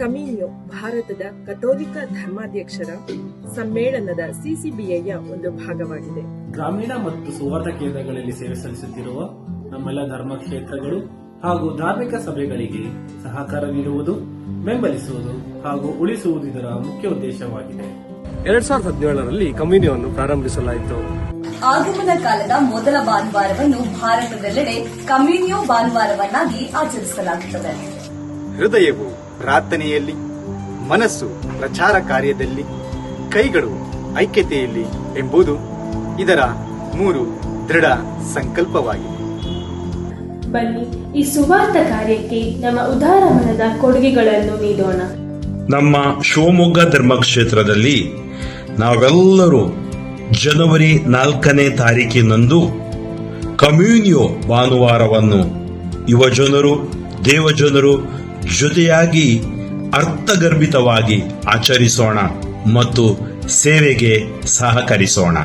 ಕಮ್ಯುನಿಯೋ ಭಾರತದ ಕಥೋಲಿಕ ಧರ್ಮಾಧ್ಯಕ್ಷರ ಸಮ್ಮೇಳನದ ಸಿಸಿಬಿಐಯ ಒಂದು ಭಾಗವಾಗಿದೆ. ಗ್ರಾಮೀಣ ಮತ್ತು ಸುವಾರ್ಥ ಕೇಂದ್ರಗಳಲ್ಲಿ ಸೇವೆ ಸಲ್ಲಿಸುತ್ತಿರುವ ನಮ್ಮೆಲ್ಲ ಧರ್ಮ ಕ್ಷೇತ್ರಗಳು ಹಾಗೂ ಧಾರ್ಮಿಕ ಸಭೆಗಳಿಗೆ ಸಹಕಾರ ನೀಡುವುದು, ಬೆಂಬಲಿಸುವುದು ಹಾಗೂ ಉಳಿಸುವುದು ಇದರ ಮುಖ್ಯ ಉದ್ದೇಶವಾಗಿದೆ. 2017ರಲ್ಲಿ ಕಮ್ಯುನಿಯೋವನ್ನು ಪ್ರಾರಂಭಿಸಲಾಯಿತು. ಆಗಮನ ಕಾಲದ ಮೊದಲ ಭಾನುವಾರವನ್ನು ಭಾರತದೆಲ್ಲೆಡೆ ಕಮ್ಯುನಿಯೋ ಭಾನುವಾರವನ್ನಾಗಿ ಆಚರಿಸಲಾಗುತ್ತದೆ. ಹೃದಯವು ಪ್ರಾರ್ಥನೆಯಲ್ಲಿ, ಮನಸ್ಸು ಪ್ರಚಾರ ಕಾರ್ಯದಲ್ಲಿ, ಕೈಗಳು ಐಕ್ಯತೆಯಲ್ಲಿ ಎಂಬುದು ಇದರ 3 ದೃಢ ಸಂಕಲ್ಪವಾಗಿದೆ. ಬನ್ನಿ ಈ ಸುವಾರ್ಥ ಕಾರ್ಯಕ್ಕೆ ನಮ್ಮ ಉದಾರ ಮನದ ಕೊಡುಗೆಗಳನ್ನು ನೀಡೋಣ. ನಮ್ಮ ಶಿವಮೊಗ್ಗ ಧರ್ಮಕ್ಷೇತ್ರದಲ್ಲಿ ನಾವೆಲ್ಲರೂ ಜನವರಿ 4ನೇ ತಾರೀಕಿನಂದು ಕಮ್ಯುನಿಯೋ ಭಾನುವಾರವನ್ನು ಯುವಜನರು, ದೇವಜನರು ಜೊತೆಯಾಗಿ ಅರ್ಥಗರ್ಭಿತವಾಗಿ ಆಚರಿಸೋಣ ಮತ್ತು ಸೇವೆಗೆ ಸಹಕರಿಸೋಣ.